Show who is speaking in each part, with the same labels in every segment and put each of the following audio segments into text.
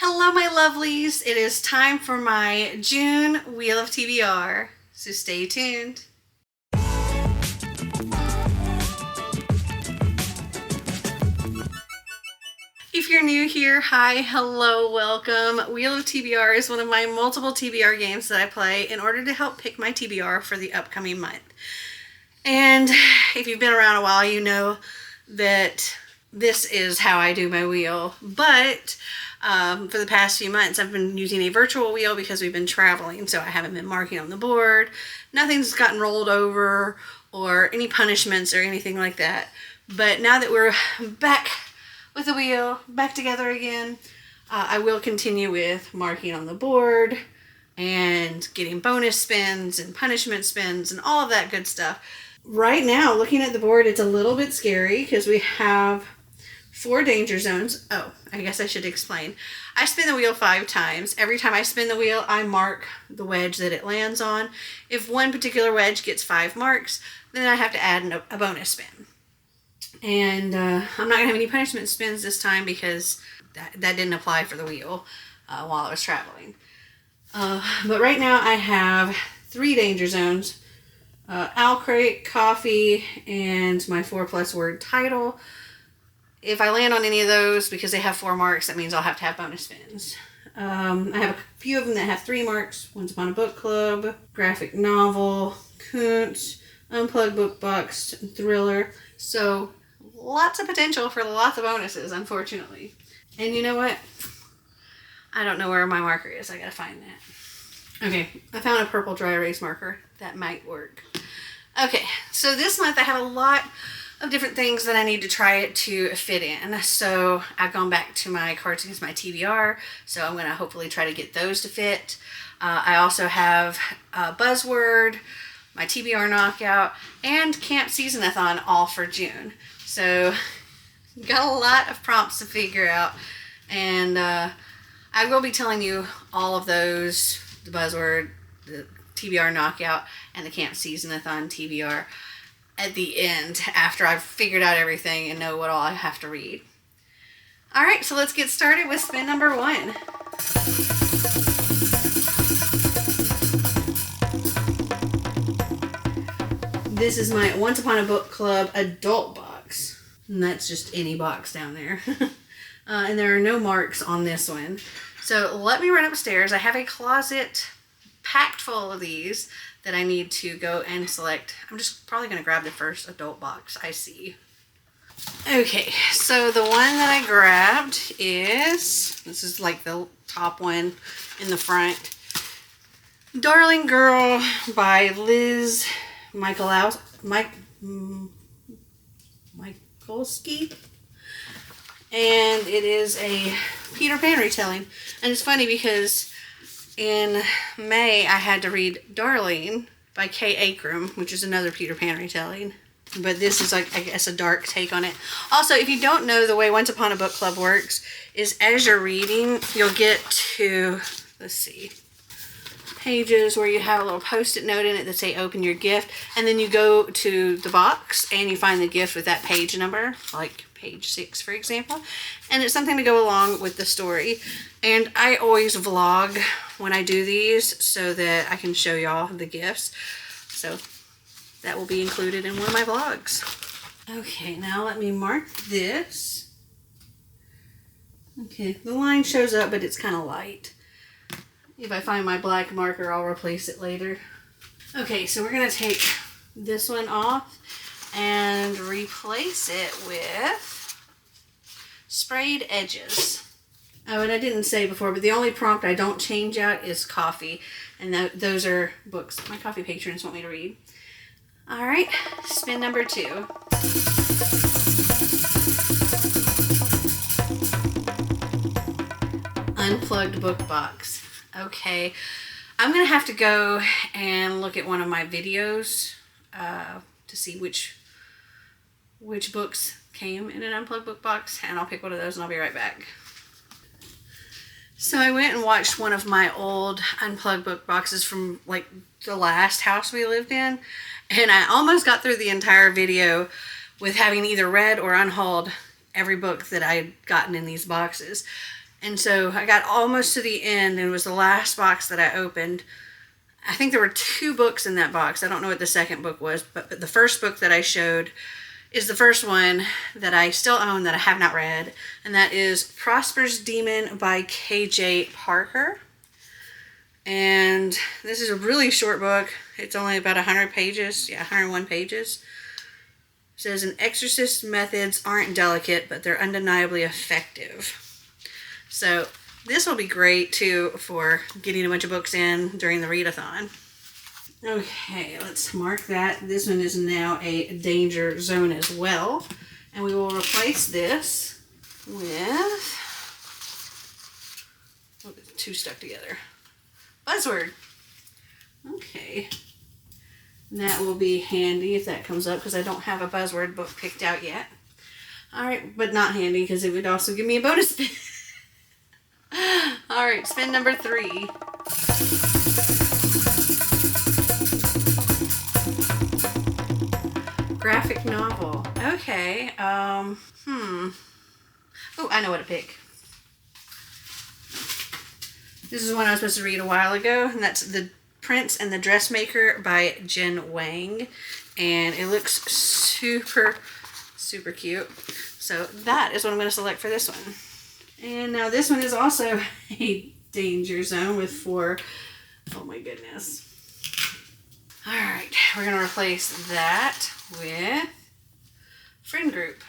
Speaker 1: Hello, my lovelies. It is time for my June Wheel of TBR, so stay tuned. If you're new here, hi, hello, welcome. Wheel of TBR is one of my multiple TBR games that I play in order to help pick my TBR for the upcoming month. And if you've been around a while, you know that this is how I do my wheel. But for the past few months, I've been using a virtual wheel because we've been traveling, so I haven't been marking on the board. Nothing's gotten rolled over or any punishments or anything like that. But now that we're back with the wheel, back together again, I will continue with marking on the board and getting bonus spins and punishment spins and all of that good stuff. Right now, looking at the board, it's a little bit scary because we have 4 danger zones. Oh, I guess I should explain. I spin the wheel 5 times. Every time I spin the wheel, I mark the wedge that it lands on. If one particular wedge gets 5 marks, then I have to add a bonus spin. And I'm not going to have any punishment spins this time because that didn't apply for the wheel while I was traveling. But right now I have 3 danger zones. Owl Crate, Coffee, and my 4+ word title. If I land on any of those, because they have 4 marks, that means I'll have to have bonus spins. I have a few of them that have 3 marks. Once Upon a Book Club, Graphic Novel, Kuntz, Unplugged Book Box, Thriller. So lots of potential for lots of bonuses, unfortunately. And you know what? I don't know where my marker is. I gotta find that. Okay, I found a purple dry erase marker. That might work. Okay, so this month I have a lot of different things that I need to try to fit in. So I've gone back to my Cards Against My TBR, so I'm gonna hopefully try to get those to fit. I also have Buzzword, my TBR Knockout, and Camp SeasonAthon all for June. So got a lot of prompts to figure out, and I will be telling you all of those, the Buzzword, the TBR Knockout, and the Camp SeasonAthon TBR at the end after I've figured out everything and know what all I have to read. All right, so let's get started with spin number 1. This is my Once Upon a Book Club adult box. And that's just any box down there. And there are no marks on this one. So let me run upstairs. I have a closet packed full of these that I need to go and select. I'm just probably going to grab the first adult box I see. Okay, so the one that I grabbed is, this is like the top one in the front. Darling Girl by Liz Michalowski. And it is a Peter Pan retelling. And it's funny because in May I had to read Darling by Kay Akram, which is another Peter Pan retelling. But this is like, I guess, a dark take on it. Also, if you don't know, the way Once Upon a Book Club works is as you're reading, you'll get to, let's see, pages where you have a little post-it note in it that say open your gift, and then you go to the box and you find the gift with that page number, like page 6 for example, and it's something to go along with the story. And I always vlog when I do these so that I can show y'all the gifts, so that will be included in one of my vlogs. Okay, now let me mark this. Okay, the line shows up, but it's kind of light. If I find my black marker, I'll replace it later. Okay, so we're going to take this one off and replace it with sprayed edges. Oh, and I didn't say before, but the only prompt I don't change out is coffee. And those are books my coffee patrons want me to read. All right, spin number 2. Unplugged book box. Okay, I'm gonna have to go and look at one of my videos to see which books came in an unplugged book box, and I'll pick one of those and I'll be right back. So I went and watched one of my old unplugged book boxes from like the last house we lived in, and I almost got through the entire video with having either read or unhauled every book that I'd gotten in these boxes. And so I got almost to the end, and it was the last box that I opened. I think there were 2 books in that box. I don't know what the second book was, but the first book that I showed is the first one that I still own that I have not read, and that is Prosper's Demon by K.J. Parker. And this is a really short book. It's only about 100 pages. Yeah, 101 pages. It says, an exorcist's methods aren't delicate, but they're undeniably effective. So this will be great, too, for getting a bunch of books in during the readathon. Okay, let's mark that. This one is now a danger zone as well. And we will replace this with... Oh, the 2 stuck together. Buzzword. Okay. That will be handy if that comes up, because I don't have a Buzzword book picked out yet. Alright, but not handy because it would also give me a bonus spin. Alright, spin number 3. Graphic novel. Okay. Oh, I know what to pick. This is one I was supposed to read a while ago, and that's The Prince and the Dressmaker by Jen Wang. And it looks super, super cute. So that is what I'm going to select for this one. And now this one is also a danger zone with 4. Oh my goodness. Alright, we're going to replace that with friend group.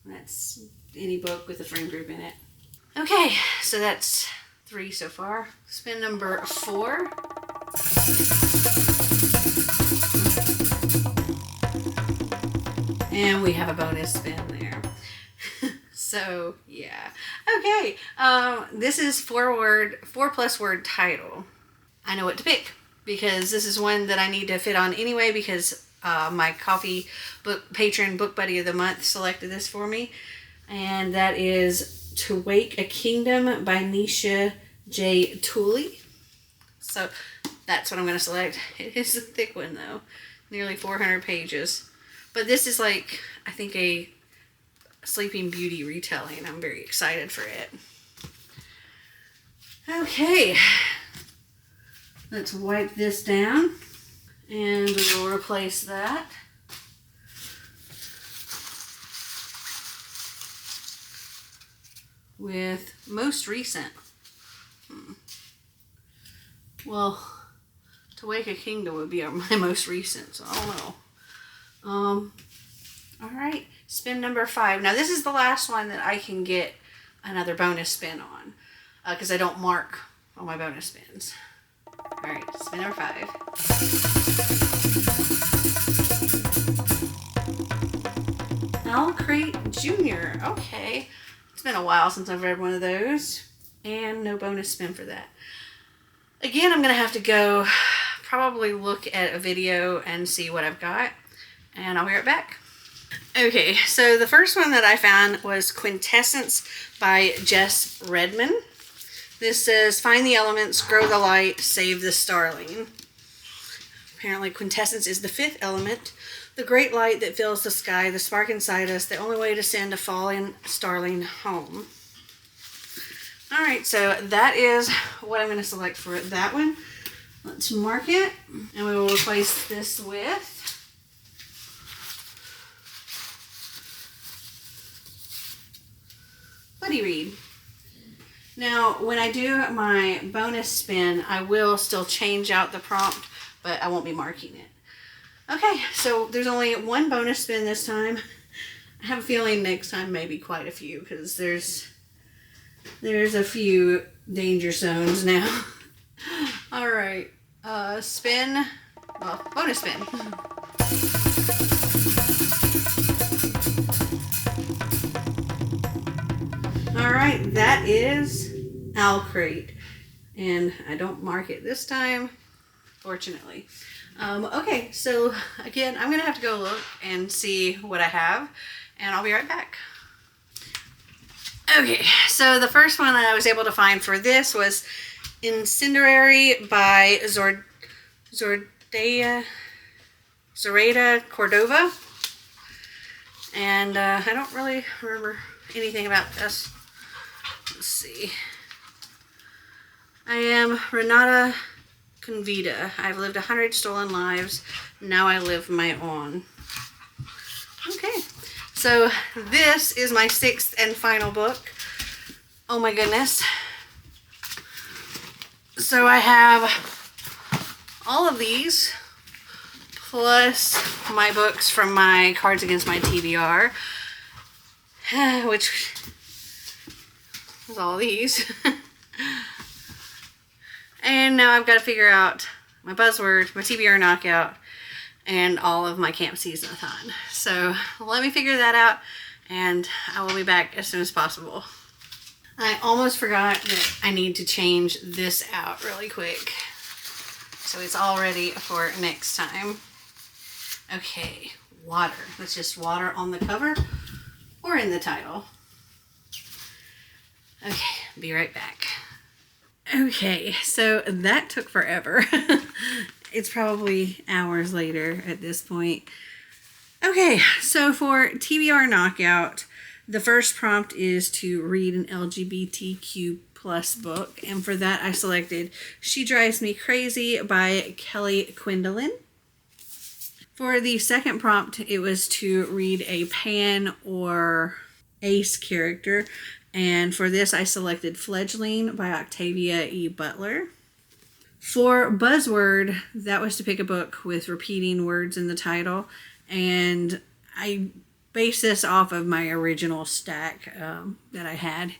Speaker 1: That's any book with a friend group in it. Okay, so that's 3 so far. Spin number 4. And we have a bonus spin there. So, yeah. Okay, this is 4+ word title. I know what to pick, because this is one that I need to fit on anyway, because my coffee book patron book buddy of the month selected this for me. And that is To Wake a Kingdom by Nisha J. Tooley. So that's what I'm going to select. It is a thick one though. Nearly 400 pages. But this is like, I think, a Sleeping Beauty retelling. I'm very excited for it. Okay. Let's wipe this down. And we will replace that. With most recent. Well, To Wake a Kingdom would be my most recent, so I don't know. Alright, spin number 5. Now this is the last one that I can get another bonus spin on, because I don't mark all my bonus spins. Alright, spin number 5. Owl Crate Jr. Okay. It's been a while since I've read one of those. And no bonus spin for that. Again, I'm going to have to go probably look at a video and see what I've got. And I'll be right back. Okay, so the first one that I found was Quintessence by Jess Redman. This says, find the elements, grow the light, save the starling. Apparently quintessence is the 5th element. The great light that fills the sky, the spark inside us, the only way to send a fallen starling home. Alright, so that is what I'm going to select for that one. Let's mark it, and we will replace this with Buddy Read. Now, when I do my bonus spin, I will still change out the prompt, but I won't be marking it. Okay, so there's only 1 bonus spin this time. I have a feeling next time maybe quite a few, because there's a few danger zones now. Alright, spin, well, bonus spin. Alright, that is Owl Crate. And I don't mark it this time, fortunately. Okay, so again, I'm going to have to go look and see what I have, and I'll be right back. Okay, so the first one that I was able to find for this was Incendiary by Zoraida Cordova. And I don't really remember anything about this. Let's see. I am Renata Convita. I've lived 100 stolen lives. Now I live my own. Okay. So this is my 6th and final book. Oh my goodness. So I have all of these, plus my books from my Cards Against My TBR, which is all these. And now I've got to figure out my buzzword, my TBR knockout, and all of my camp season-a-thon. So let me figure that out, and I will be back as soon as possible. I almost forgot that I need to change this out really quick, so it's all ready for next time. Okay, water. That's just water on the cover or in the title. Okay, be right back. Okay, so that took forever. It's probably hours later at this point. Okay, so for TBR Knockout, the first prompt is to read an LGBTQ plus book, and for that I selected She Drives Me Crazy by Kelly Quinlan. For the second prompt, it was to read a Pan or Ace character, and for this I selected Fledgling by Octavia E. Butler. For Buzzword, that was to pick a book with repeating words in the title, and I based this off of my original stack that I had,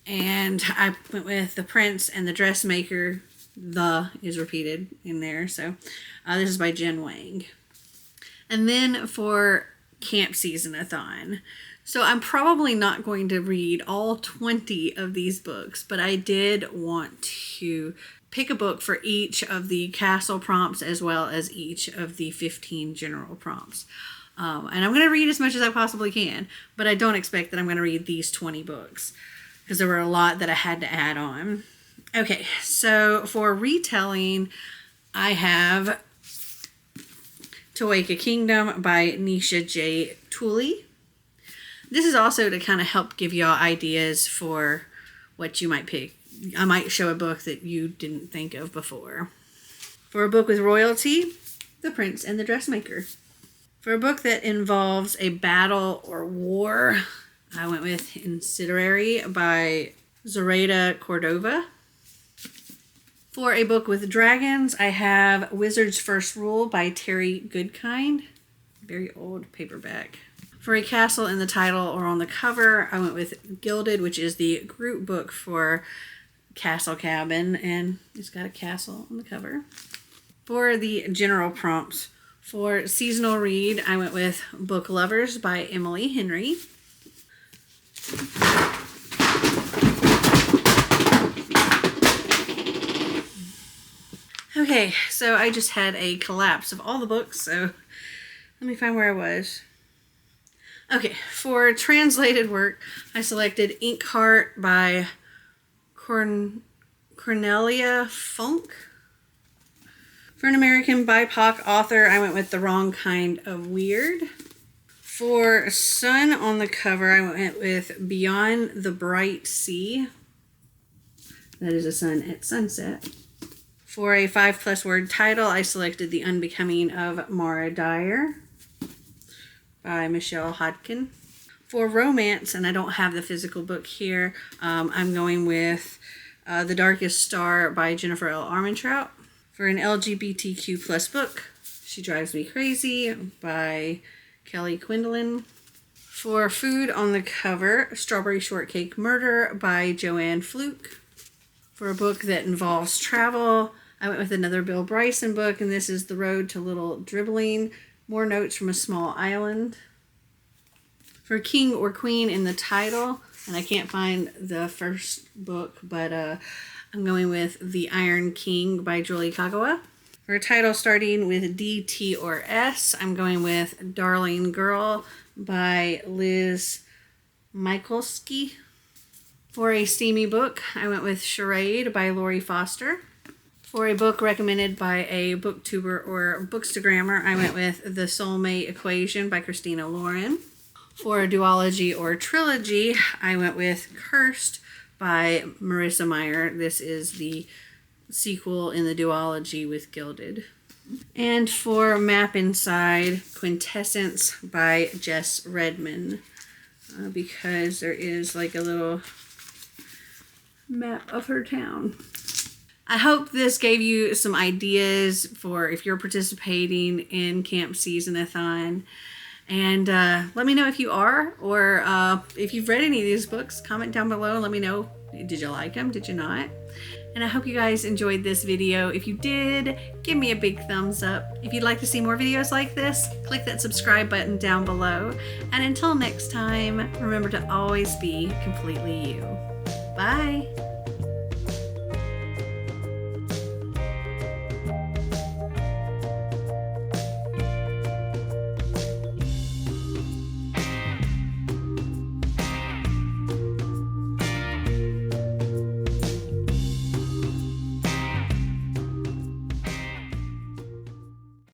Speaker 1: and I went with The Prince and the Dressmaker. The is repeated in there, so this is by Jen Wang. And then for Camp Season-a-thon, so I'm probably not going to read all 20 of these books, but I did want to pick a book for each of the castle prompts as well as each of the 15 general prompts. And I'm going to read as much as I possibly can, but I don't expect that I'm going to read these 20 books because there were a lot that I had to add on. Okay, so for retelling, I have To Wake a Kingdom by Nisha J. Tooley. This is also to kind of help give y'all ideas for what you might pick. I might show a book that you didn't think of before. For a book with royalty, The Prince and the Dressmaker. For a book that involves a battle or war, I went with Incendiary by Zoraida Cordova. For a book with dragons, I have Wizard's First Rule by Terry Goodkind. Very old paperback. For a castle in the title or on the cover, I went with Gilded, which is the group book for Castle Cabin, and it's got a castle on the cover. For the general prompts, for seasonal read, I went with Book Lovers by Emily Henry. Okay, so I just had a collapse of all the books, so let me find where I was. Okay, for translated work, I selected Inkheart by Cornelia Funk. For an American BIPOC author, I went with The Wrong Kind of Weird. For sun on the cover, I went with Beyond the Bright Sea. That is a sun at sunset. For a 5+ word title, I selected The Unbecoming of Mara Dyer by Michelle Hodkin. For romance, and I don't have the physical book here, I'm going with The Darkest Star by Jennifer L. Armentrout. For an LGBTQ plus book, She Drives Me Crazy by Kelly Quinlan. For food on the cover, Strawberry Shortcake Murder by Joanne Fluke. For a book that involves travel, I went with another Bill Bryson book, and this is The Road to Little Dribbling, More Notes from a Small Island. For king or queen in the title, and I can't find the first book, but I'm going with The Iron King by Julie Kagawa. For a title starting with D, T, or S, I'm going with Darling Girl by Liz Michalski. For a steamy book, I went with Charade by Lori Foster. For a book recommended by a booktuber or bookstagrammer, I went with The Soulmate Equation by Christina Lauren. For a duology or trilogy, I went with Cursed by Marissa Meyer. This is the sequel in the duology with Gilded. And for Map Inside, Quintessence by Jess Redman, because there is like a little map of her town. I hope this gave you some ideas for if you're participating in Camp SeasonAthon. And let me know if you are, or if you've read any of these books. Comment down below and let me know. Did you like them? Did you not? And I hope you guys enjoyed this video. If you did, give me a big thumbs up. If you'd like to see more videos like this, click that subscribe button down below. And until next time, remember to always be completely you. Bye.